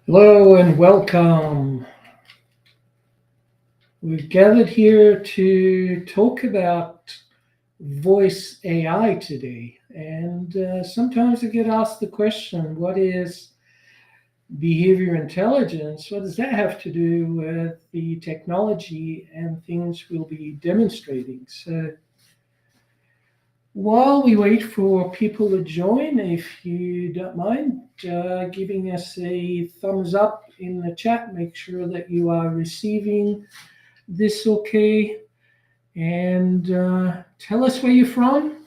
Hello and welcome. We've gathered here to talk about voice AI today. And sometimes I get asked the question, what is behavior intelligence? What does that have to do with the technology and things we'll be demonstrating? So while we wait for people to join, if you don't mind giving us a thumbs up in the chat, make sure that you are receiving this okay, and tell us where you're from,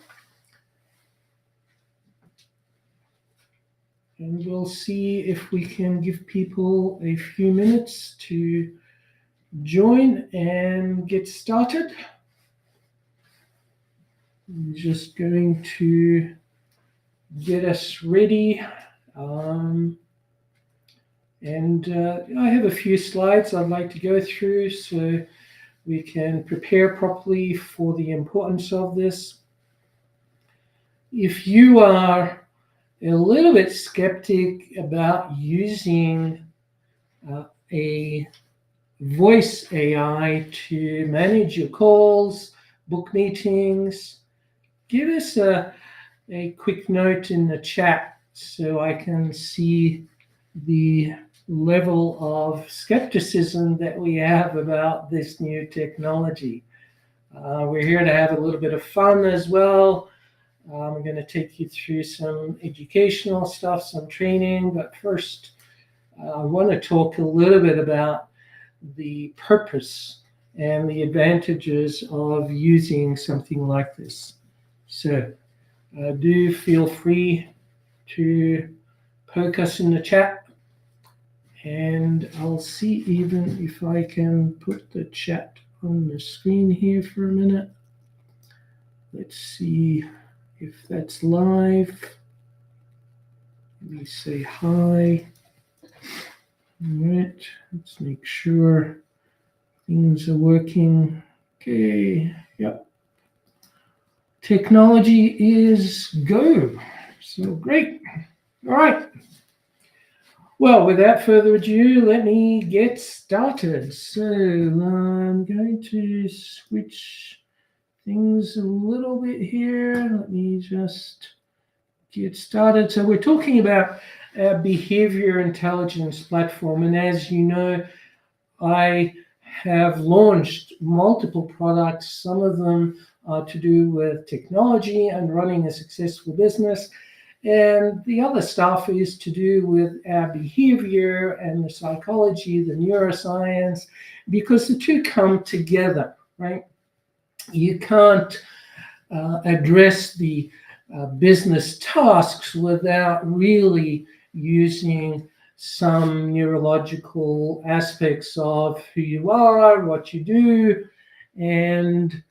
and we'll see if we can give people a few minutes to join and get started. I'm just going to get us ready. And I have a few slides I'd like to go through so we can prepare properly for the importance of this. If you are a little bit skeptic about using a voice AI to manage your calls, book meetings, give us a quick note in the chat so I can see the level of skepticism that we have about this new technology. We're here to have a little bit of fun as well. I'm going to take you through some educational stuff, some training, but first I want to talk a little bit about the purpose and the advantages of using something like this. So do feel free to poke us in the chat, and I'll see even if I can put the chat on the screen here for a minute. Let's see if that's live. Let me say hi. All right, let's make sure things are working. Okay, yep. Technology is go. So great. All right. Well, without further ado, let me get started. So I'm going to switch things a little bit here. Let me just get started. So we're talking about our behavior intelligence platform. And as you know, I have launched multiple products. Some of them are to do with technology and running a successful business. And the other stuff is to do with our behavior and the psychology, the neuroscience, because the two come together, right? You can't address the business tasks without really using some neurological aspects of who you are, what you do, and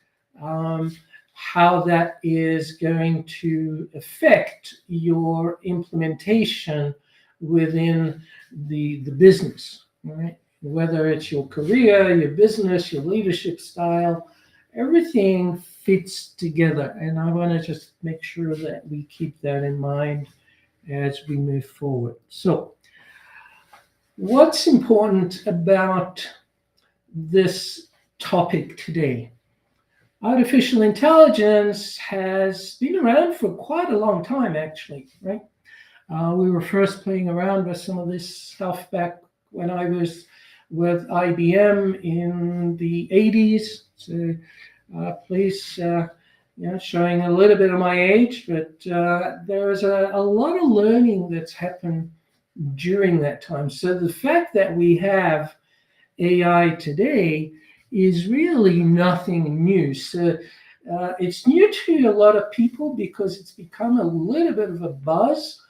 how that is going to affect your implementation within the business, right? Whether it's your career, your business, your leadership style, everything fits together. And I want to just make sure that we keep that in mind as we move forward. So what's important about this topic today? Artificial intelligence has been around for quite a long time, actually, right? We were first playing around with some of this stuff back when I was with IBM in the 80s. So please, showing a little bit of my age, but there's a lot of learning that's happened during that time. So the fact that we have AI today is really nothing new. So it's new to a lot of people because it's become a little bit of a buzz,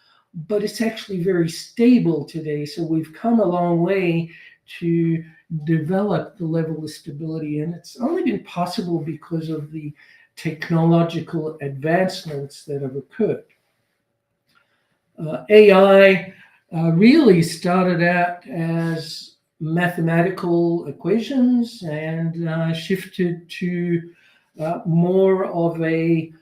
but it's actually very stable today. So we've come a long way to develop the level of stability, and it's only been possible because of the technological advancements that have occurred. AI really started out as mathematical equations and shifted to more of a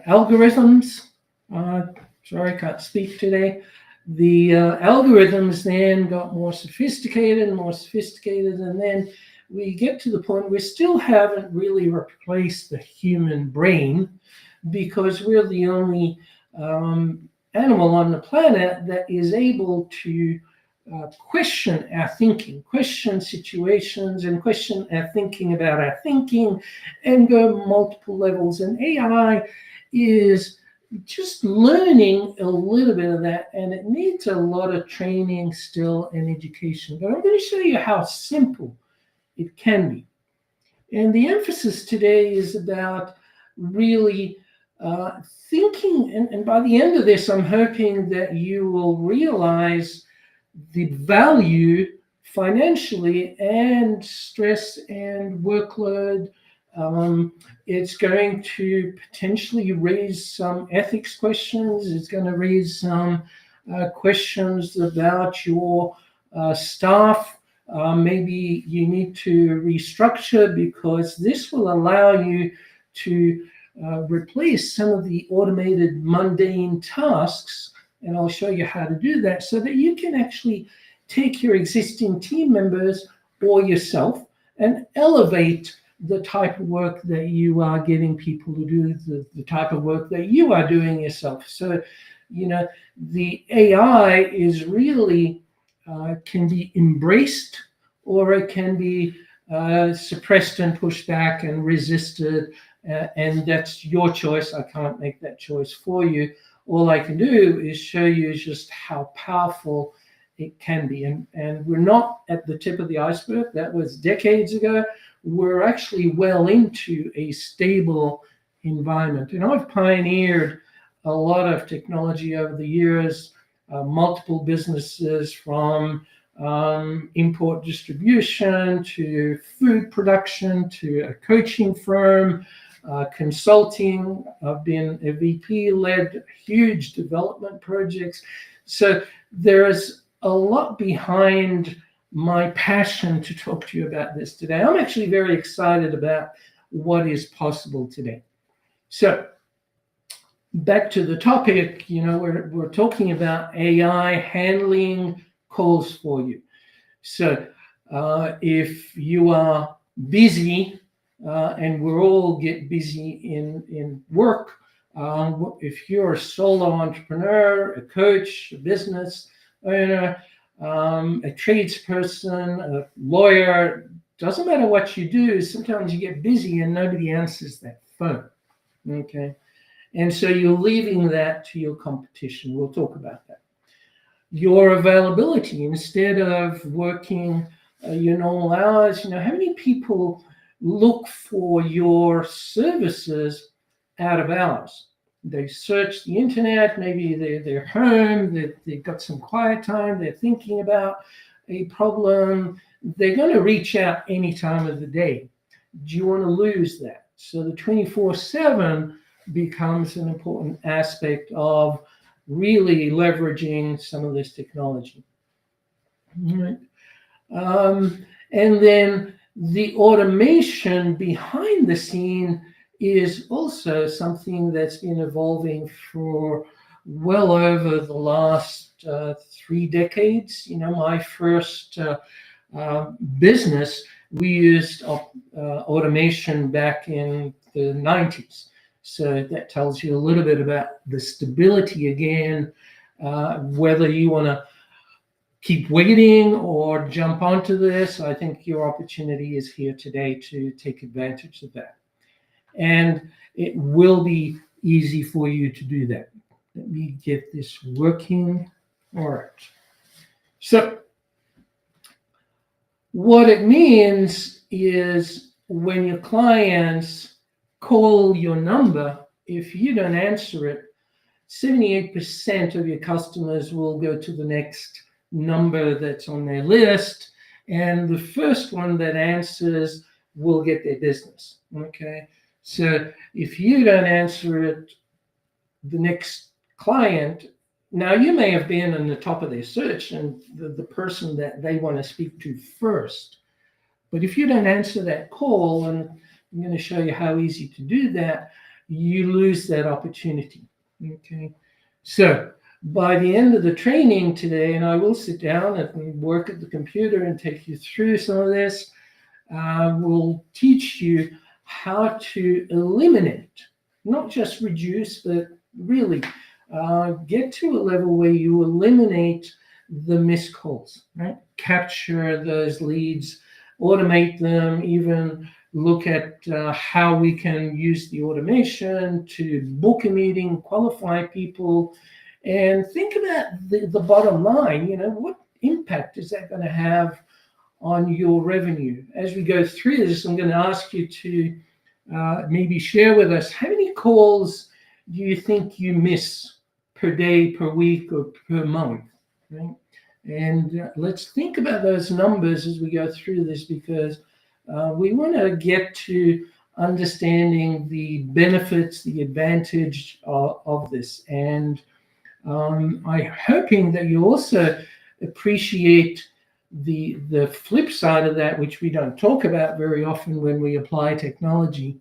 algorithms. Sorry, I can't speak today. The algorithms then got more sophisticated and more sophisticated, and then we get to the point we still haven't really replaced the human brain, because we're the only animal on the planet that is able to question our thinking, question situations, and question our thinking about our thinking, and go multiple levels. And AI is just learning a little bit of that, and it needs a lot of training still and education. But I'm going to show you how simple it can be. And the emphasis today is about really thinking, and by the end of this, I'm hoping that you will realize the value financially and stress and workload. It's going to potentially raise some ethics questions. It's going to raise some questions about your staff. Maybe you need to restructure, because this will allow you to replace some of the automated mundane tasks. And I'll show you how to do that, so that you can actually take your existing team members or yourself and elevate the type of work that you are getting people to do, the type of work that you are doing yourself. So, the AI is really can be embraced, or it can be suppressed and pushed back and resisted, and that's your choice. I can't make that choice for you. All I can do is show you just how powerful it can be. And we're not at the tip of the iceberg. That was decades ago. We're actually well into a stable environment. And I've pioneered a lot of technology over the years, multiple businesses, from import distribution to food production to a coaching firm, consulting. I've been a VP, led huge development projects. So there's a lot behind my passion to talk to you about this today. I'm actually very excited about what is possible today. So back to the topic, we're talking about AI handling calls for you. So if you are busy, and we all get busy in work, if you're a solo entrepreneur, a coach, a business owner, a tradesperson, a lawyer, doesn't matter what you do, sometimes you get busy and nobody answers that phone. Okay. And so you're leaving that to your competition. We'll talk about that. Your availability, instead of working your normal hours, how many people look for your services out of hours? They search the internet, maybe they're home, they've got some quiet time, they're thinking about a problem. They're going to reach out any time of the day. Do you want to lose that? So the 24/7 becomes an important aspect of really leveraging some of this technology. All right. And then the automation behind the scene is also something that's been evolving for well over the last 3 decades. My first business, we used automation back in the 90s. So that tells you a little bit about the stability again, whether you want to keep waiting or jump onto this. I think your opportunity is here today to take advantage of that. And it will be easy for you to do that. Let me get this working. All right. So what it means is, when your clients call your number, if you don't answer it, 78% of your customers will go to the next number that's on their list, and the first one that answers will get their business. Okay, so if you don't answer it, the next client, now you may have been on the top of their search and the person that they want to speak to first, but if you don't answer that call, and I'm going to show you how easy to do that, you lose that opportunity. Okay, so by the end of the training today, and I will sit down and work at the computer and take you through some of this, we'll teach you how to eliminate, not just reduce, but really get to a level where you eliminate the missed calls, right? Capture those leads, automate them, even look at how we can use the automation to book a meeting, qualify people, and think about the bottom line. What impact is that going to have on your revenue? As we go through this, I'm going to ask you to maybe share with us, how many calls do you think you miss per day, per week, or per month? Right? And let's think about those numbers as we go through this, because we want to get to understanding the benefits, the advantage of this. And I'm hoping that you also appreciate the flip side of that, which we don't talk about very often when we apply technology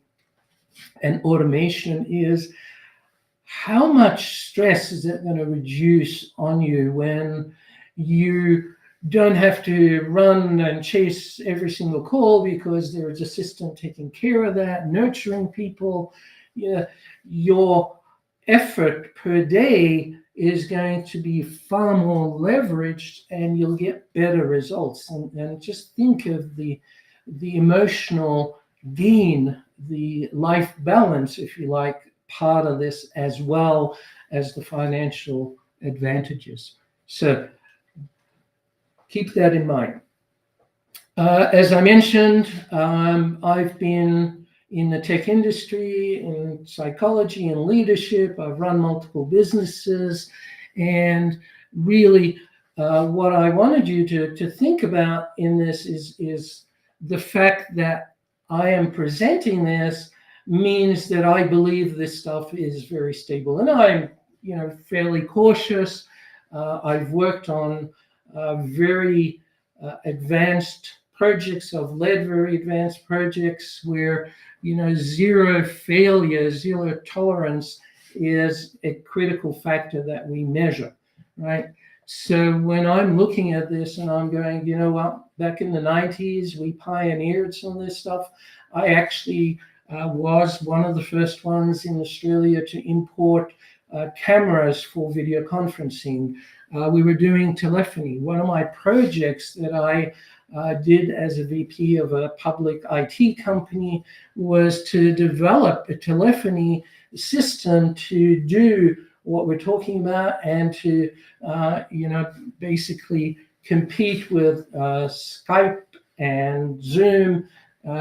and automation, is how much stress is that going to reduce on you when you don't have to run and chase every single call, because there is a system taking care of that, nurturing people. Your effort per day is going to be far more leveraged, and you'll get better results. And just think of the emotional gain, the life balance, if you like, part of this, as well as the financial advantages. So keep that in mind. As I mentioned, I've been in the tech industry, in psychology and leadership. I've run multiple businesses, and really what I wanted you to think about in this is the fact that I am presenting this means that I believe this stuff is very stable, and I'm fairly cautious. I've worked on very advanced projects. I've led very advanced projects where zero failure, zero tolerance is a critical factor that we measure, right? So when I'm looking at this and I'm going, back in the 90s, we pioneered some of this stuff. I actually was one of the first ones in Australia to import cameras for video conferencing. We were doing telephony. One of my projects that I did as a VP of a public IT company was to develop a telephony system to do what we're talking about, and to basically compete with Skype and Zoom.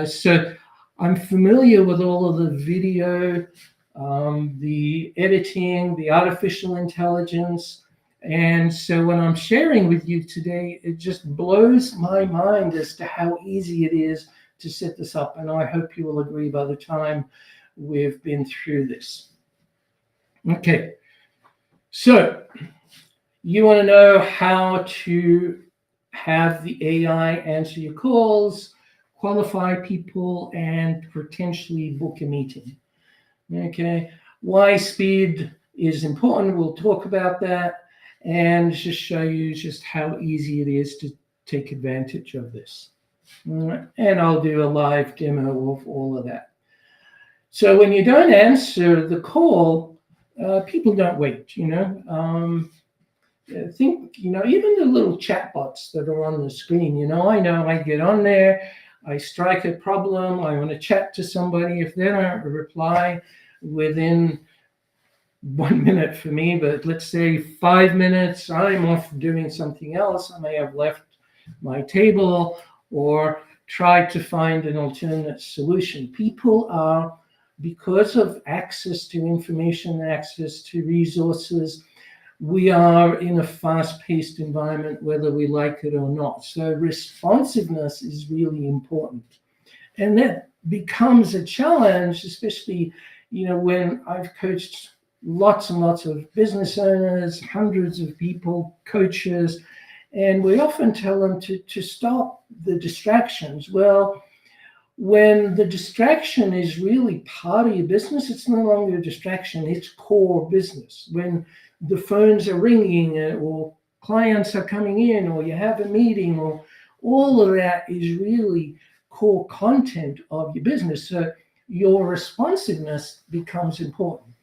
So I'm familiar with all of the video, the editing, the artificial intelligence. And so when I'm sharing with you today, it just blows my mind as to how easy it is to set this up. And I hope you will agree by the time we've been through this. Okay, so you want to know how to have the AI answer your calls, qualify people, and potentially book a meeting. Okay, why speed is important. We'll talk about that, and just show you just how easy it is to take advantage of this. And I'll do a live demo of all of that. So when you don't answer the call, people don't wait, think, even the little chatbots that are on the screen, I know I get on there, I strike a problem, I want to chat to somebody. If they don't reply within 1 minute for me, but let's say 5 minutes, I'm off doing something else. I may have left my table or tried to find an alternate solution. People are, because of access to information, access to resources, we are in a fast-paced environment, whether we like it or not. So responsiveness is really important. And that becomes a challenge, especially, when I've coached lots and lots of business owners, hundreds of people, coaches, and we often tell them to stop the distractions. Well, when the distraction is really part of your business, it's no longer a distraction, it's core business. When the phones are ringing or clients are coming in or you have a meeting, or all of that is really core content of your business. So your responsiveness becomes important,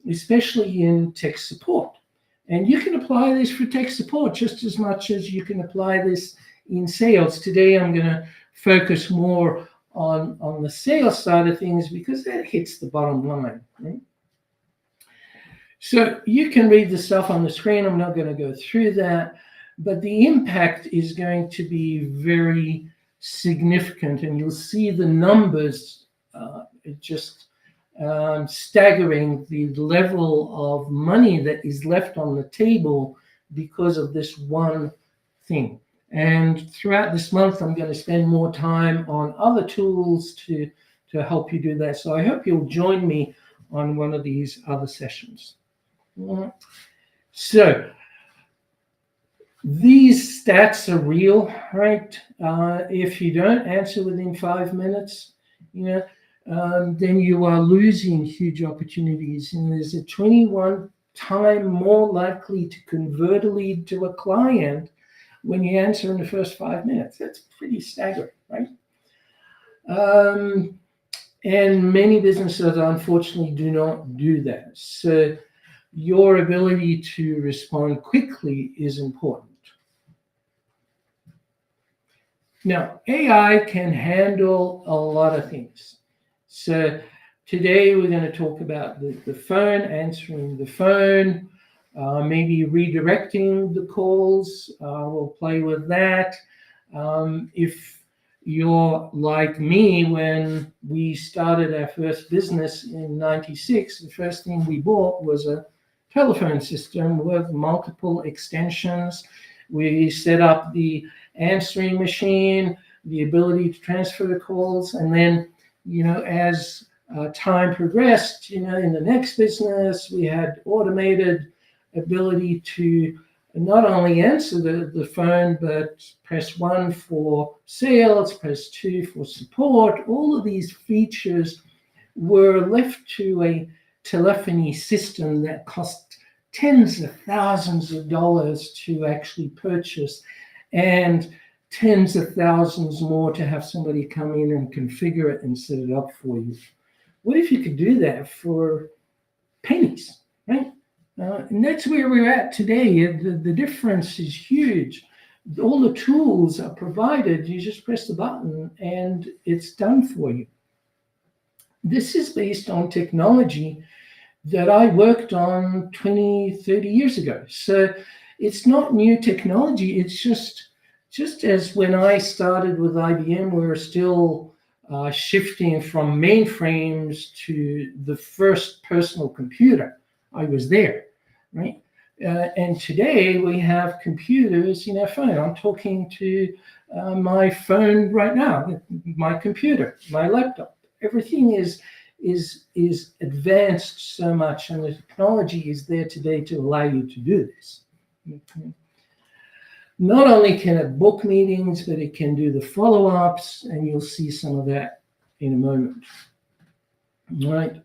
especially in tech support. And you can apply this for tech support just as much as you can apply this in sales. Today, I'm going to focus more on the sales side of things because that hits the bottom line. Right? So you can read the stuff on the screen. I'm not going to go through that, but the impact is going to be very significant, and you'll see the numbers just staggering, the level of money that is left on the table because of this one thing. And throughout this month, I'm going to spend more time on other tools to help you do that. So I hope you'll join me on one of these other sessions. So these stats are real, right? If you don't answer within 5 minutes, then you are losing huge opportunities. And there's a 21 time more likely to convert a lead to a client when you answer in the first 5 minutes. That's pretty staggering, right? And many businesses, unfortunately, do not do that. So your ability to respond quickly is important. Now, AI can handle a lot of things. So today we're going to talk about the phone, answering the phone, maybe redirecting the calls. We'll play with that. If you're like me, when we started our first business in '96, the first thing we bought was a telephone system with multiple extensions. We set up the answering machine, the ability to transfer the calls, and then, as time progressed, in the next business, we had automated ability to not only answer the phone, but press 1 for sales, press 2 for support. All of these features were left to a telephony system that cost tens of thousands of dollars to actually purchase, and tens of thousands more to have somebody come in and configure it and set it up for you. What if you could do that for pennies, right? And that's where we're at today. The difference is huge. All the tools are provided. You just press the button and it's done for you. This is based on technology that I worked on 20, 30 years ago. So it's not new technology. It's just as when I started with IBM, we were still shifting from mainframes to the first personal computer. I was there, right? And today we have computers in our phone. I'm talking to my phone right now, my computer, my laptop. Everything is advanced so much, and the technology is there today to allow you to do this. Okay. Not only can it book meetings, but it can do the follow-ups, and you'll see some of that in a moment. All right.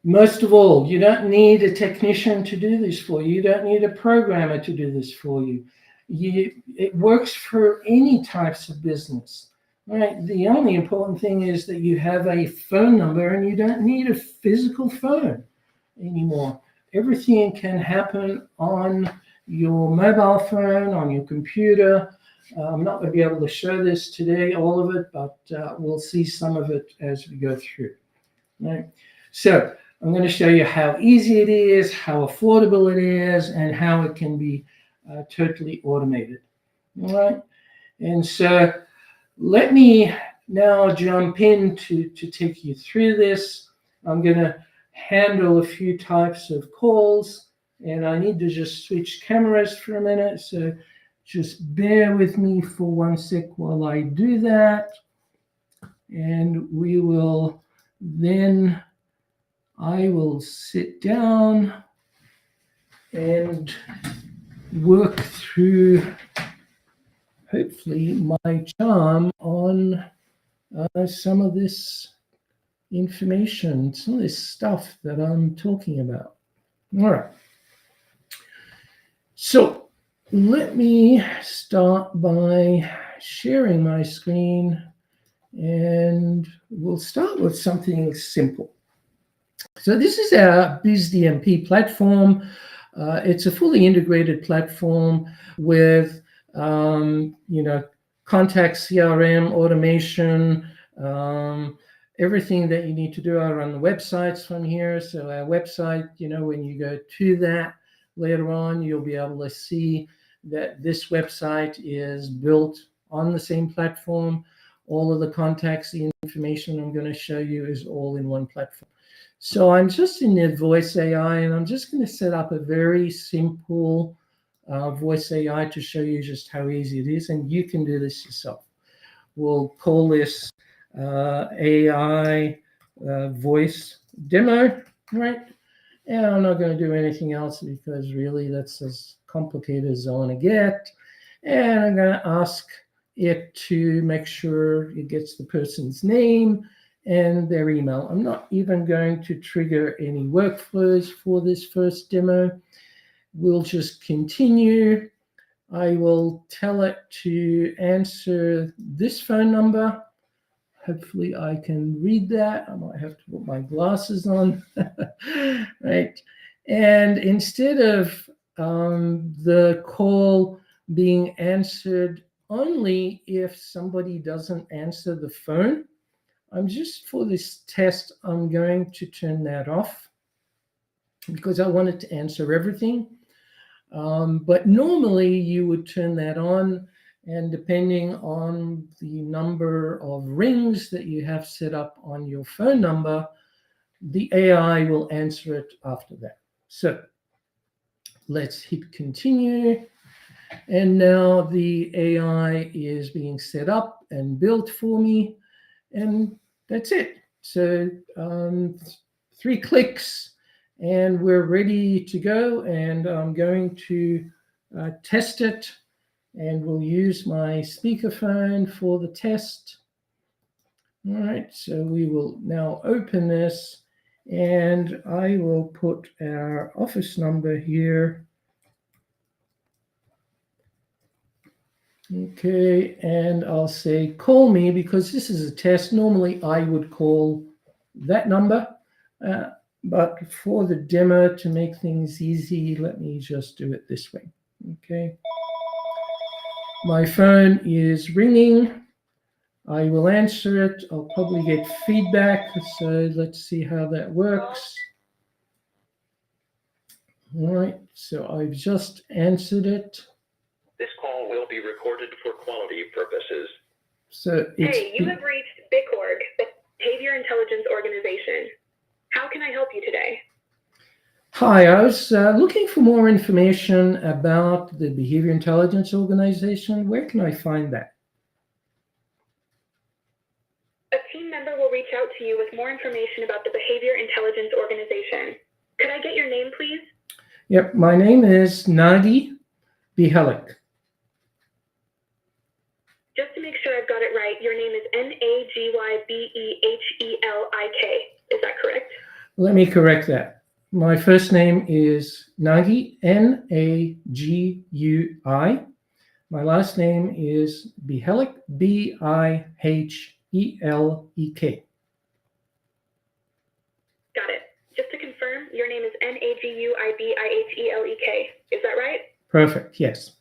Most of all, you don't need a technician to do this for you. You don't need a programmer to do this for you. It works for any types of business. Right. The only important thing is that you have a phone number, and you don't need a physical phone anymore. Everything can happen on your mobile phone, on your computer. I'm not going to be able to show this today, all of it, but we'll see some of it as we go through. Right. So I'm going to show you how easy it is, how affordable it is, and how it can be totally automated. All right. And so let me now jump in to take you through this. I'm going to handle a few types of calls, and I need to just switch cameras for a minute. So just bear with me for 1 sec while I do that. And we will then, I will sit down and work through, hopefully, my charm on some of this information, some of this stuff that I'm talking about. All right. So let me start by sharing my screen, and we'll start with something simple. So this is our BizDMP platform. It's a fully integrated platform with, contact CRM, automation, everything that you need to do. I run the websites from here. So our website, when you go to that later on, you'll be able to see that this website is built on the same platform. All of the contacts, the information I'm going to show you is all in one platform. So I'm just in the voice AI, and I'm just going to set up a very simple voice AI to show you just how easy it is, and you can do this yourself. We'll call this AI voice demo, right? And I'm not going to do anything else because really that's as complicated as I want to get. And I'm going to ask it to make sure it gets the person's name and their email. I'm not even going to trigger any workflows for this first demo. We'll just continue. I will tell it to answer this phone number. Hopefully I can read that. I might have to put my glasses on, right? And instead of the call being answered only if somebody doesn't answer the phone, for this test, I'm going to turn that off because I want it to answer everything. But normally you would turn that on, and depending on the number of rings that you have set up on your phone number, the AI will answer it after that. So let's hit continue. And now the AI is being set up and built for me. And that's it. So 3 clicks and we're ready to go. And I'm going to test it. And we'll use my speakerphone for the test. All right, so we will now open this, and I will put our office number here. Okay, and I'll say call me because this is a test. Normally I would call that number, but for the demo, to make things easy, let me just do it this way. Okay. My phone is ringing. I will answer it. I'll probably get feedback. So let's see how that works. All right, so I've just answered it. This call will be recorded for quality purposes. So hey, you have reached BICORG, the Behavior Intelligence Organization. How can I help you today? Hi, I was looking for more information about the Behavior Intelligence Organization. Where can I find that? A team member will reach out to you with more information about the Behavior Intelligence Organization. Could I get your name, please? Yep, my name is Nagui Bihelek. Just to make sure I've got it right, your name is Naguibehek. Is that correct? Let me correct that. My first name is Nagui, Nagui. My last name is Bihelek, Bihelek. Got it. Just to confirm, your name is Naguibihek. Is that right? Perfect, yes.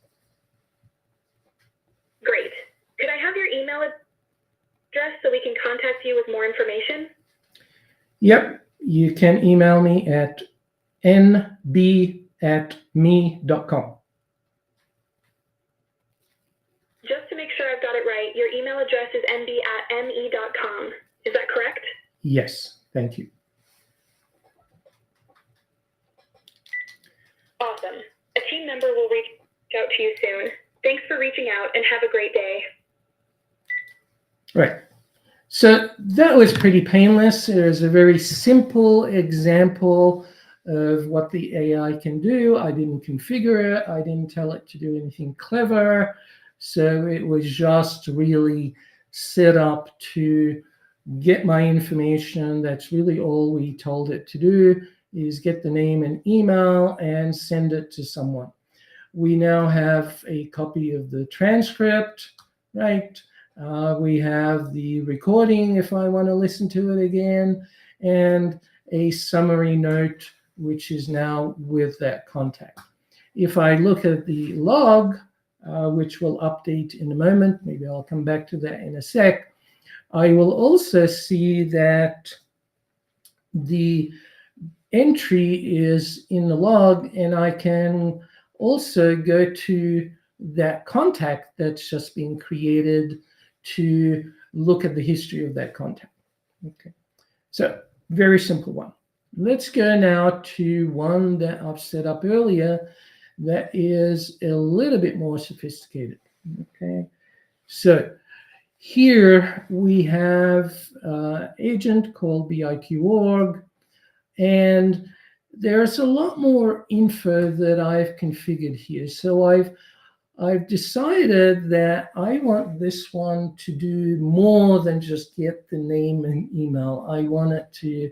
Great. Could I have your email address so we can contact you with more information? Yep, you can email me at nb@me.com. Just to make sure I've got it right, your email address is nb@me.com. Is that correct? Yes, thank you. Awesome. A team member will reach out to you soon. Thanks for reaching out and have a great day. Right. So that was pretty painless. There's a very simple example of what the AI can do. I didn't configure it. I didn't tell it to do anything clever. So it was just really set up to get my information. That's really all we told it to do, is get the name and email and send it to someone. We now have a copy of the transcript, right? We have the recording if I want to listen to it again, and a summary note, which is now with that contact. If I look at the log, which will update in a moment, maybe I'll come back to that in a sec, I will also see that the entry is in the log, and I can also go to that contact that's just been created to look at the history of that contact. Okay, so very simple one. Let's go now to one that I've set up earlier that is a little bit more sophisticated. Okay, so here we have an agent called BIQ.org, and there's a lot more info that I've configured here. So I've decided that I want this one to do more than just get the name and email. I want it to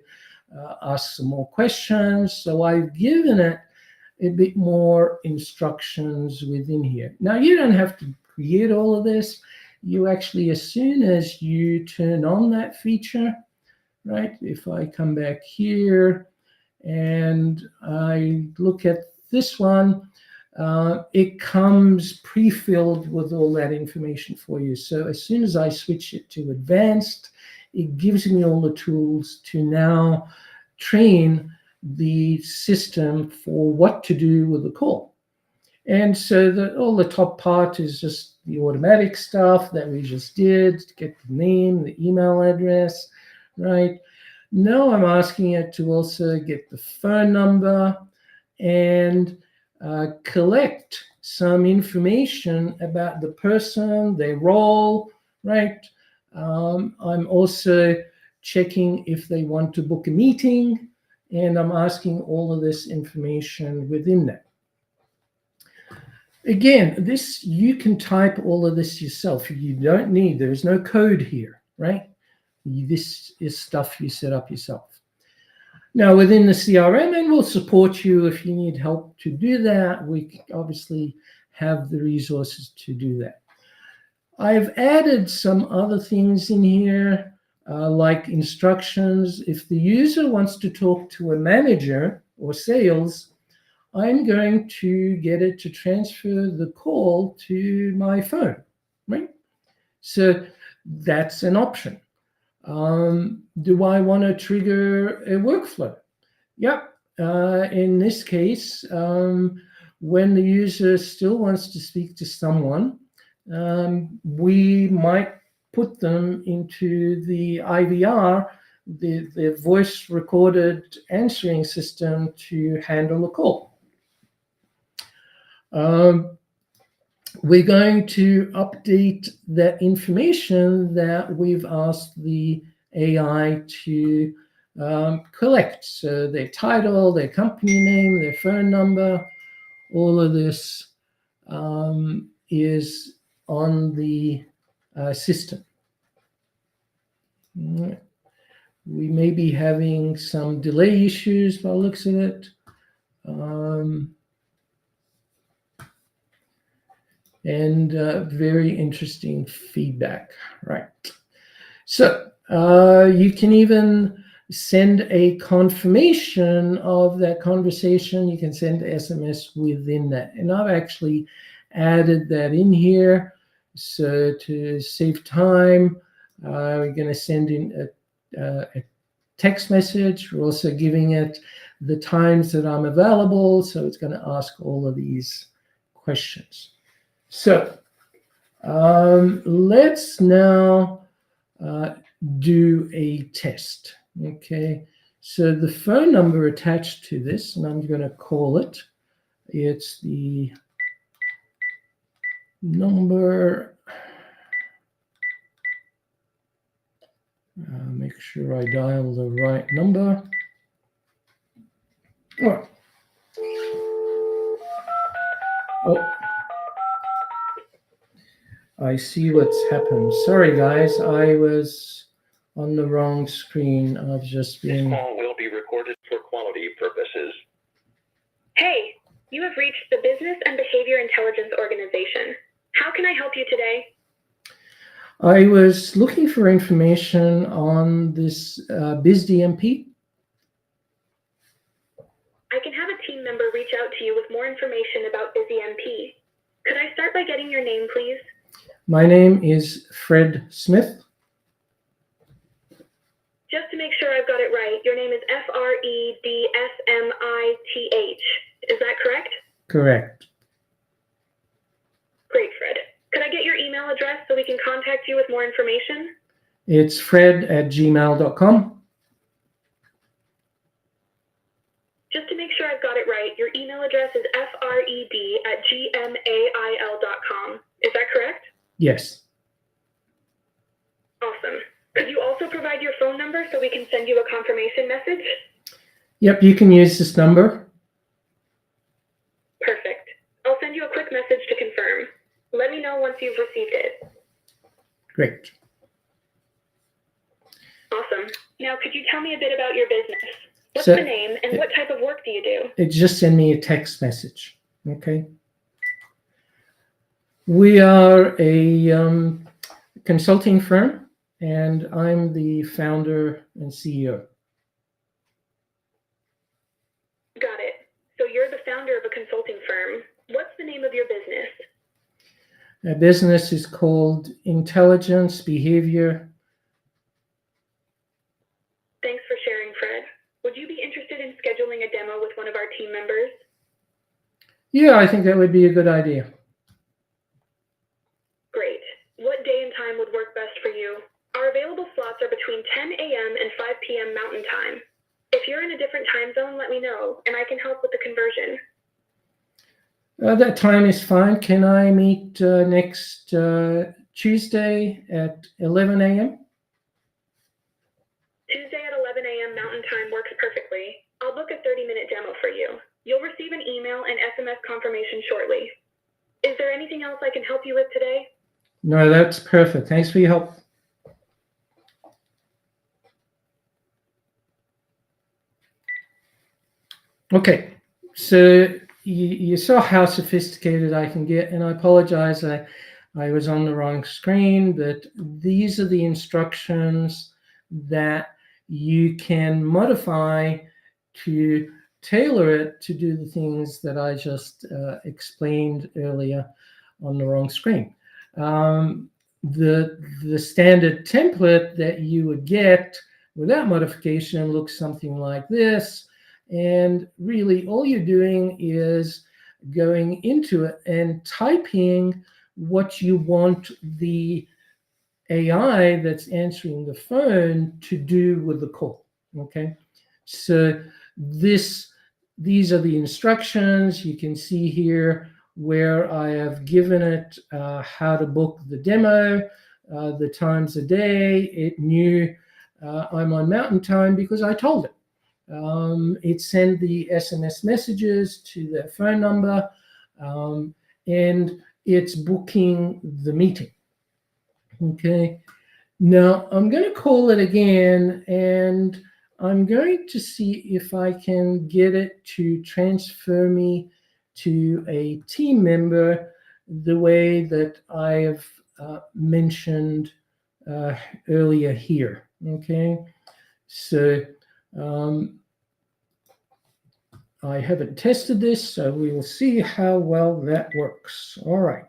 ask some more questions. So I've given it a bit more instructions within here. Now, you don't have to create all of this. You actually, as soon as you turn on that feature, right? If I come back here and I look at this one, it comes pre-filled with all that information for you. So as soon as I switch it to advanced, it gives me all the tools to now train the system for what to do with the call. And so all the top part is just the automatic stuff that we just did, get the name, the email address, right? Now I'm asking it to also get the phone number and collect some information about the person, their role, right? I'm also checking if they want to book a meeting, and I'm asking all of this information within that. Again, this, you can type all of this yourself. You don't need, there's no code here, right? This is stuff you set up yourself. Now, within the CRM, and we'll support you if you need help to do that. We obviously have the resources to do that. I've added some other things in here, like instructions. If the user wants to talk to a manager or sales, I'm going to get it to transfer the call to my phone, right? So that's an option. Do I want to trigger a workflow? Yep. In this case, when the user still wants to speak to someone, we might put them into the IVR, the voice recorded answering system, to handle the call. We're going to update that information that we've asked the AI to collect. So their title, their company name, their phone number, all of this is on the system. We may be having some delay issues by the looks of it. And very interesting feedback, right? So you can even send a confirmation of that conversation. You can send SMS within that. And I've actually added that in here. So to save time, we're going to send in a text message. We're also giving it the times that I'm available. So it's going to ask all of these questions. So let's now do a test. Okay, so the phone number attached to this, and I'm going to call it, it's the number, make sure I dial the right number. Oh. I see what's happened. Sorry, guys. I was on the wrong screen. I've just This been... call will be recorded for quality purposes. Hey, you have reached the Business and Behavior Intelligence Organization. How can I help you today? I was looking for information on this BizDMP. I can have a team member reach out to you with more information about BusyMP. Could I start by getting your name, please? My name is Fred Smith. Just to make sure I've got it right, your name is FredSmith. Is that correct? Correct. Great, Fred. Could I get your email address so we can contact you with more information? It's fred@gmail.com. Just to make sure I've got it right, your email address is fred@gmail.com. Is that correct? Yes. Awesome. Could you also provide your phone number so we can send you a confirmation message? Yep, you can use this number. Perfect. I'll send you a quick message to confirm. Let me know once you've received it. Great. Awesome. Now, could you tell me a bit about your business? What's So- the name and what type of work do you do? Just send me a text message. Okay. We are a consulting firm, and I'm the founder and CEO. Got it. So you're the founder of a consulting firm. What's the name of your business? Our business is called Intelligence Behavior. Thanks for sharing, Fred. Would you be interested in scheduling a demo with one of our team members? Yeah, I think that would be a good idea. Great. What day and time would work best for you? Our available slots are between 10 a.m. and 5 p.m. Mountain Time. If you're in a different time zone, let me know, and I can help with the conversion. That time is fine. Can I meet next Tuesday at 11 a.m.? Tuesday at 11 a.m. Mountain Time works perfectly. I'll book a 30-minute demo for you. You'll receive an email and SMS confirmation shortly. Is there anything else I can help you with today? No, that's perfect. Thanks for your help. Okay, so you saw how sophisticated I can get, and I apologize. I was on the wrong screen, but these are the instructions that you can modify to tailor it to do the things that I just explained earlier on the wrong screen. The standard template that you would get without modification looks something like this. And really all you're doing is going into it and typing what you want the AI that's answering the phone to do with the call. Okay, so these are the instructions. You can see here where I have given it how to book the demo, the times of day. It knew I'm on Mountain Time because I told it. It sent the SMS messages to their phone number, and it's booking the meeting. Okay, now I'm going to call it again, and I'm going to see if I can get it to transfer me to a team member the way that I have mentioned earlier here. Okay, so I haven't tested this, so we will see how well that works. All right,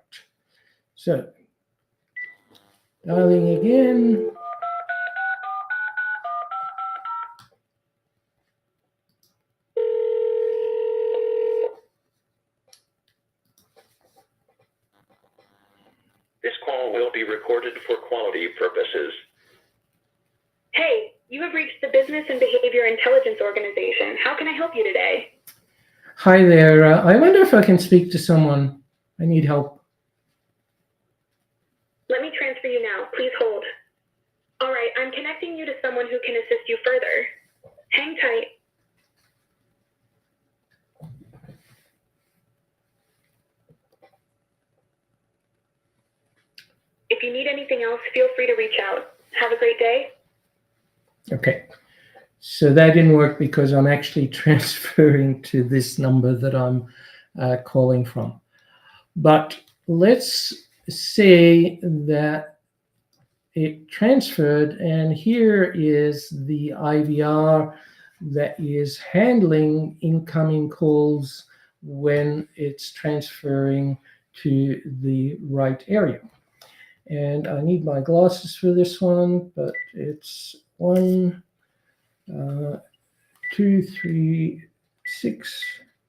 so dialing again. This call will be recorded for quality purposes. Hey, you have reached the Business and Behavior Intelligence Organization. How can I help you today? Hi there. I wonder if I can speak to someone. I need help. Let me transfer you now. Please hold. All right, I'm connecting you to someone who can assist you further. Hang tight. you need anything else, feel free to reach out. Have a great day. Okay. So that didn't work because I'm actually transferring to this number that I'm calling from. But let's say that it transferred, and here is the IVR that is handling incoming calls when it's transferring to the right area. And I need my glasses for this one, but it's 1, 2, 3, 6,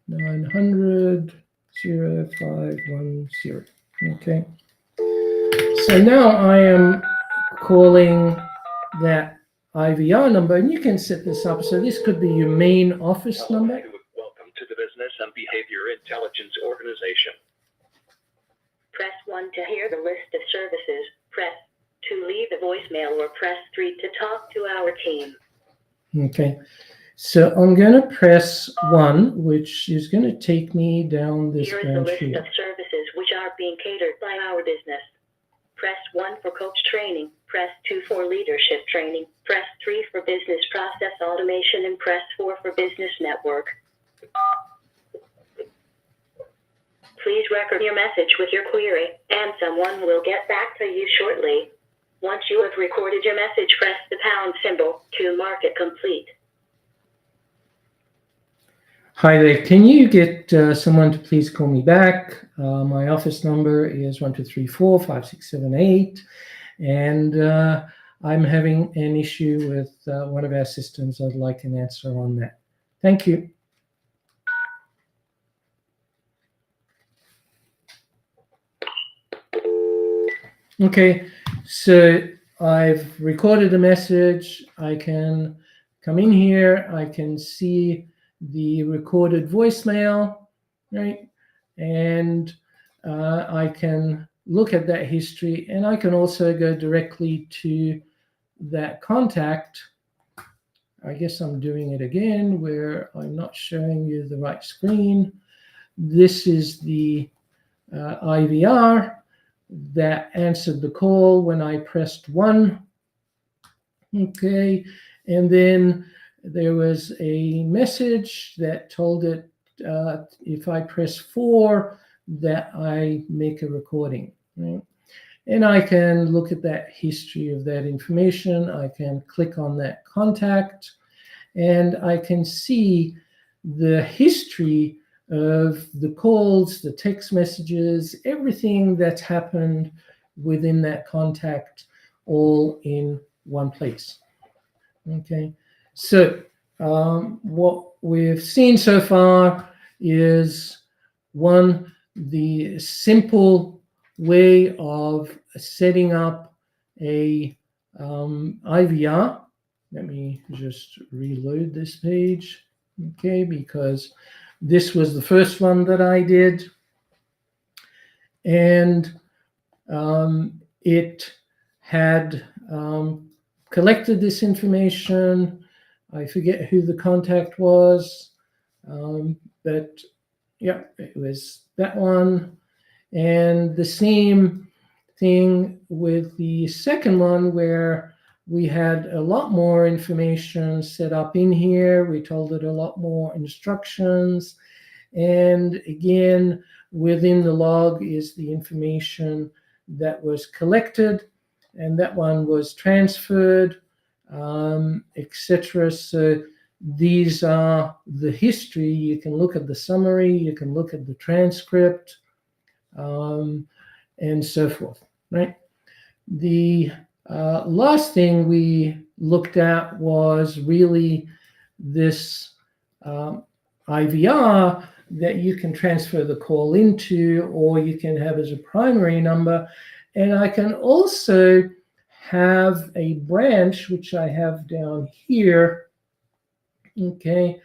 900, 0, 5, 1, 0. Okay. So now I am calling that IVR number, and you can set this up. So this could be your main office Hello, number. welcome to the Business and Behavior Intelligence Organization. Press 1 to hear the list of services, press 2 to leave a voicemail, or press 3 to talk to our team. Okay, so I'm going to press 1, which is going to take me down this Here is the branch list here. of services which are being catered by our business. Press 1 for coach training, press 2 for leadership training, press 3 for business process automation, and press 4 for business network. Please record your message with your query, and someone will get back to you shortly. Once you have recorded your message, press the pound symbol to mark it complete. Hi there. Can you get someone to please call me back? My office number is 1234-5678, and I'm having an issue with one of our systems. I'd like an answer on that. Thank you. Okay, so I've recorded a message. I can come in here. I can see the recorded voicemail, right? And I can look at that history, and I can also go directly to that contact. I guess I'm doing it again where I'm not showing you the right screen. This is the IVR that answered the call when I pressed 1. Okay, and then there was a message that told it if I press 4 that I make a recording, right? And I can look at that history of that information. I can click on that contact, and I can see the history of the calls, the text messages, everything that's happened within that contact, all in one place. Okay, so what we've seen so far is, one, the simple way of setting up a IVR. Let me just reload this page, okay, because this was the first one that I did, and it had collected this information. I forget who the contact was, but yeah, it was that one. And the same thing with the second one, where we had a lot more information set up in here. We told it a lot more instructions. And again, within the log is the information that was collected, and that one was transferred, etc. So these are the history. You can look at the summary, you can look at the transcript, and so forth, right? The last thing we looked at was really this IVR that you can transfer the call into, or you can have as a primary number. And I can also have a branch, which I have down here, okay,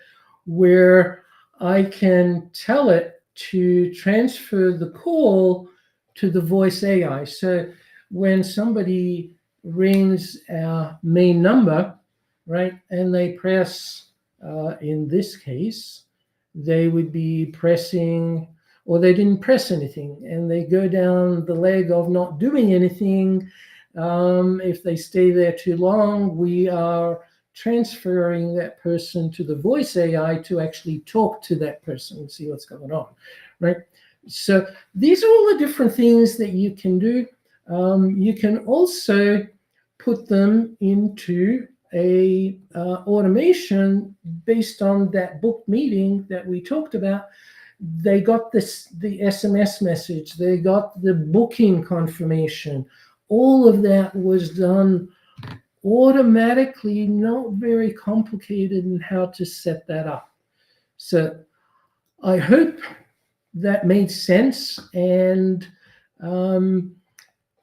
where I can tell it to transfer the call to the voice AI. So when somebody rings our main number, right, and they press, in this case, they would be pressing or they didn't press anything, and they go down the leg of not doing anything. If they stay there too long, we are transferring that person to the voice AI to actually talk to that person and see what's going on, right? So these are all the different things that you can do. You can also put them into a automation based on that book meeting that we talked about. They got the SMS message, they got the booking confirmation. All of that was done automatically, not very complicated in how to set that up. So I hope that made sense, and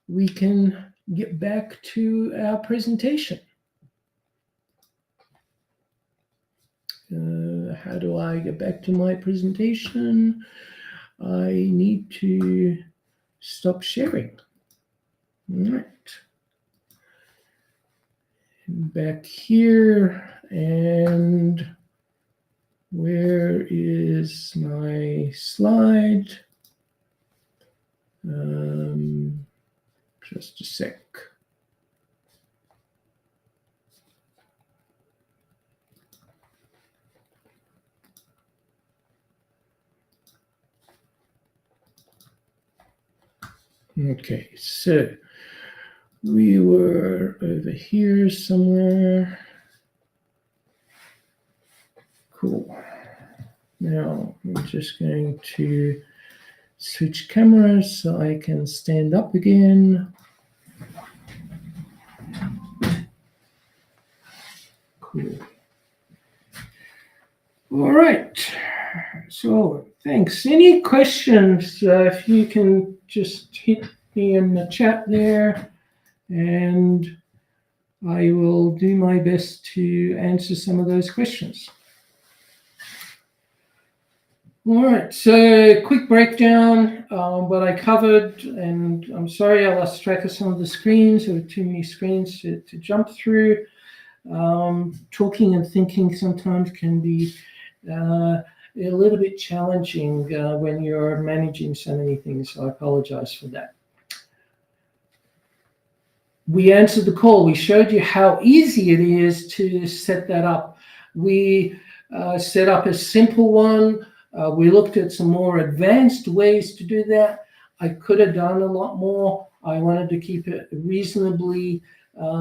we can get back to our presentation. How do I get back to my presentation? I need to stop sharing. All right. Back here, and where is my slide? Just a sec. Okay, so we were over here somewhere. Cool. Now I'm just going to switch cameras so I can stand up again. Cool. All right. So thanks. Any questions? If you can just hit me in the chat there, and I will do my best to answer some of those questions. All right, so quick breakdown, what I covered, and I'm sorry I lost track of some of the screens. There were too many screens to jump through. Talking and thinking sometimes can be a little bit challenging when you're managing so many things, so I apologize for that. We answered the call. We showed you how easy it is to set that up. We set up a simple one. We looked at some more advanced ways to do that. I could have done a lot more. I wanted to keep it reasonably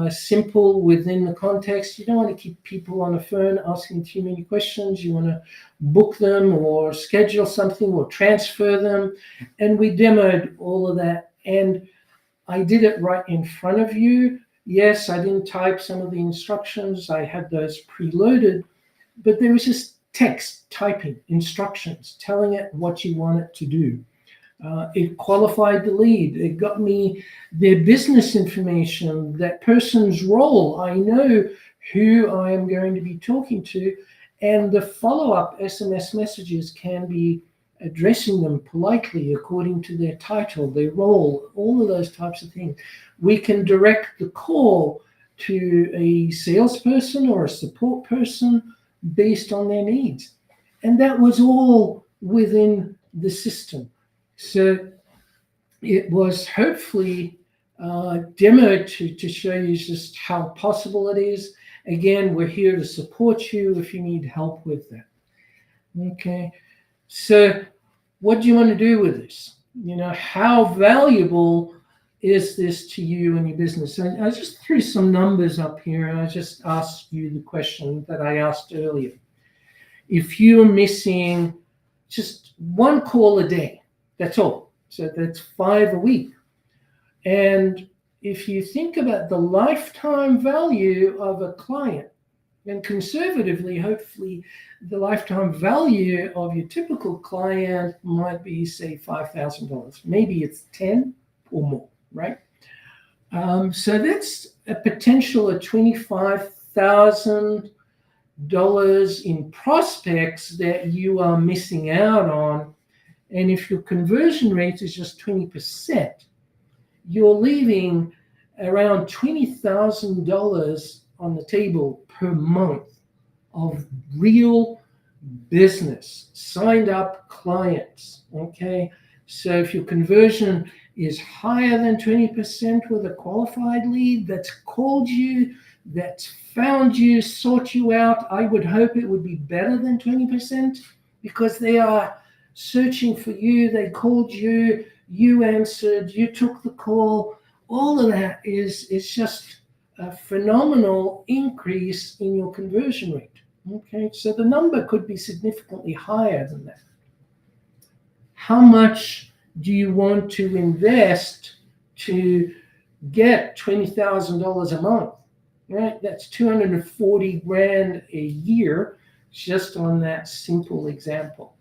simple within the context. You don't want to keep people on the phone asking too many questions. You want to book them or schedule something or transfer them. And we demoed all of that. And I did it right in front of you. Yes, I didn't type some of the instructions. I had those preloaded, but there was just text typing instructions, telling it what you want it to do. It qualified the lead. It got me their business information, that person's role. I know who I am going to be talking to, and the follow-up SMS messages can be addressing them politely according to their title, their role, all of those types of things. We can direct the call to a salesperson or a support person based on their needs. And that was all within the system. So it was hopefully demoed to show you just how possible it is. Again, we're here to support you if you need help with that. Okay, so what do you want to do with this? You know, how valuable is this to you and your business? And I just threw some numbers up here, and I just asked you the question that I asked earlier. If you're missing just one call a day, that's all. So that's 5 a week. And if you think about the lifetime value of a client, and conservatively, hopefully, the lifetime value of your typical client might be, say, $5,000. Maybe it's 10 or more, right? So that's a potential of $25,000 in prospects that you are missing out on. And if your conversion rate is just 20%, you're leaving around $20,000 on the table per month of real business, signed up clients. Okay, so if your conversion is higher than 20% with a qualified lead that's called you, that's found you, sought you out, I would hope it would be better than 20% because they are searching for you, they called you, you answered, you took the call. All of that is just a phenomenal increase in your conversion rate. Okay, so the number could be significantly higher than that. How much do you want to invest to get $20,000 a month? Right, that's 240 grand a year just on that simple example.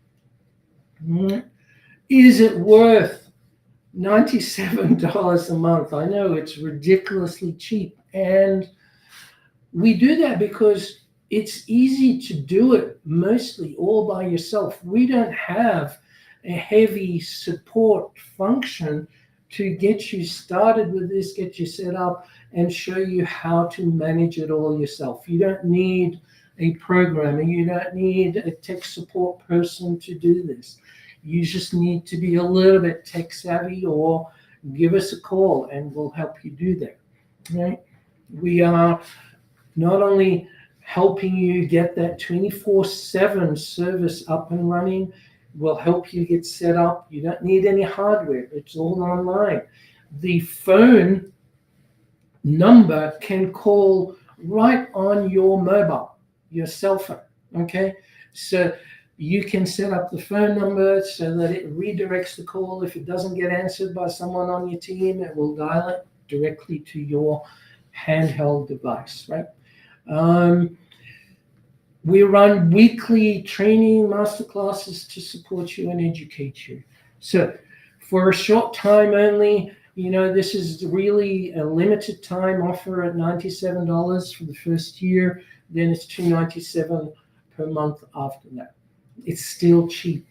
Is it worth $97 a month? I know it's ridiculously cheap, and we do that because it's easy to do it mostly all by yourself. We don't have a heavy support function to get you started with this, get you set up, and show you how to manage it all yourself. You don't need a programmer. You don't need a tech support person to do this. You just need to be a little bit tech savvy, or give us a call and we'll help you do that. Right? We are not only helping you get that 24/7 service up and running, we'll help you get set up. You don't need any hardware. It's all online. The phone number can call right on your mobile, your cell phone. Okay, so you can set up the phone number so that it redirects the call. If it doesn't get answered by someone on your team, it will dial it directly to your handheld device, right? We run weekly training masterclasses to support you and educate you. So for a short time only, this is really a limited time offer at $97 for the first year. Then it's $297 per month after that. It's still cheap.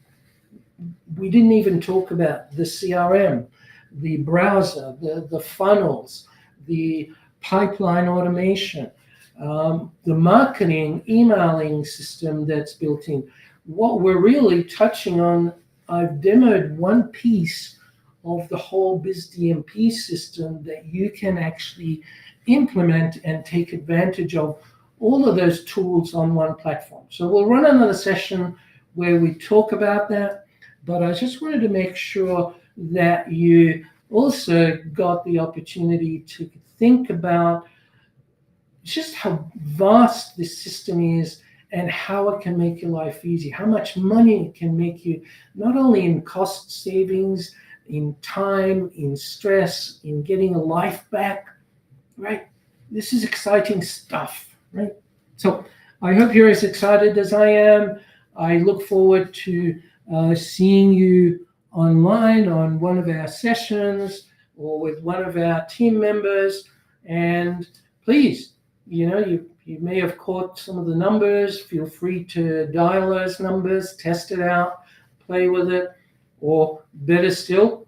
We didn't even talk about the CRM, the browser, the funnels, the pipeline automation, the marketing, emailing system that's built in. What we're really touching on, I've demoed one piece of the whole BizDMP system that you can actually implement and take advantage of all of those tools on one platform. So we'll run another session where we talk about that, but I just wanted to make sure that you also got the opportunity to think about just how vast this system is and how it can make your life easy, how much money it can make you, not only in cost savings, in time, in stress, in getting a life back, right? This is exciting stuff, right? So I hope you're as excited as I am. I look forward to seeing you online on one of our sessions or with one of our team members. And please, you may have caught some of the numbers. Feel free to dial those numbers, test it out, play with it, or better still,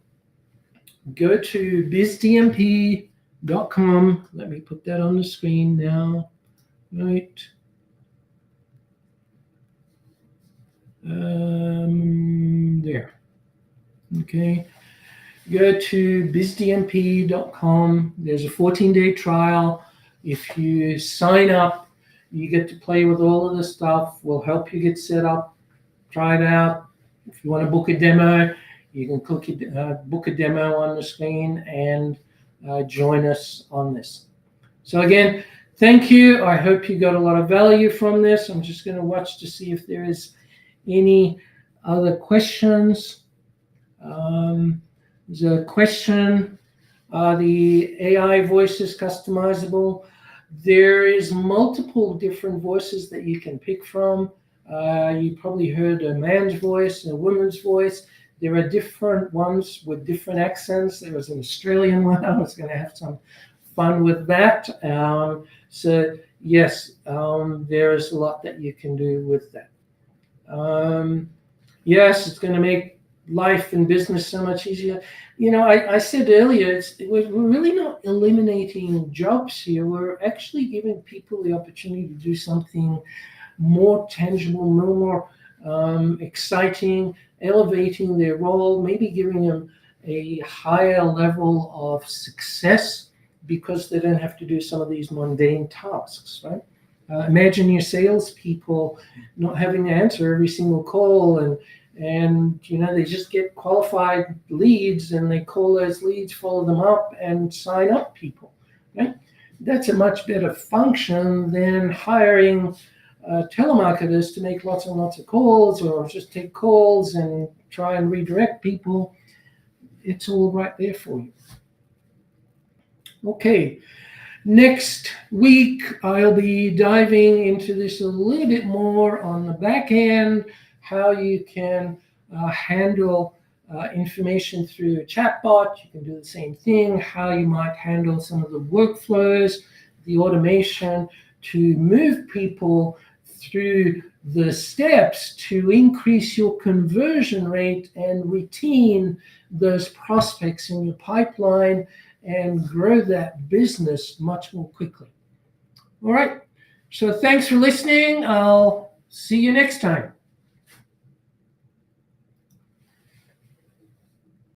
go to bizdmp.com. Let me put that on the screen now. Right. There. Okay. Go to bizdmp.com. There's a 14-day trial. If you sign up, you get to play with all of the stuff. We'll help you get set up. Try it out. If you want to book a demo, you can book a demo on the screen and join us on this. So again, thank you. I hope you got a lot of value from this. I'm just going to watch to see if there is any other questions. There's a question, are the AI voices customizable? There is multiple different voices that you can pick from. You probably heard a man's voice and a woman's voice. There are different ones with different accents. There was an Australian one. I was going to have some fun with that. So yes, there is a lot that you can do with that. Yes, it's going to make life and business so much easier. I said earlier, we're really not eliminating jobs here. We're actually giving people the opportunity to do something more tangible, more exciting, elevating their role, maybe giving them a higher level of success because they don't have to do some of these mundane tasks, right? Imagine your salespeople not having to answer every single call, and they just get qualified leads, and they call those leads, follow them up, and sign up people, right? That's a much better function than hiring telemarketers to make lots and lots of calls, or just take calls and try and redirect people. It's all right there for you. Okay. Next week, I'll be diving into this a little bit more on the back end, how you can handle information through a chatbot. You can do the same thing, how you might handle some of the workflows, the automation to move people through the steps to increase your conversion rate and retain those prospects in your pipeline and grow that business much more quickly. All right. So thanks for listening. I'll see you next time.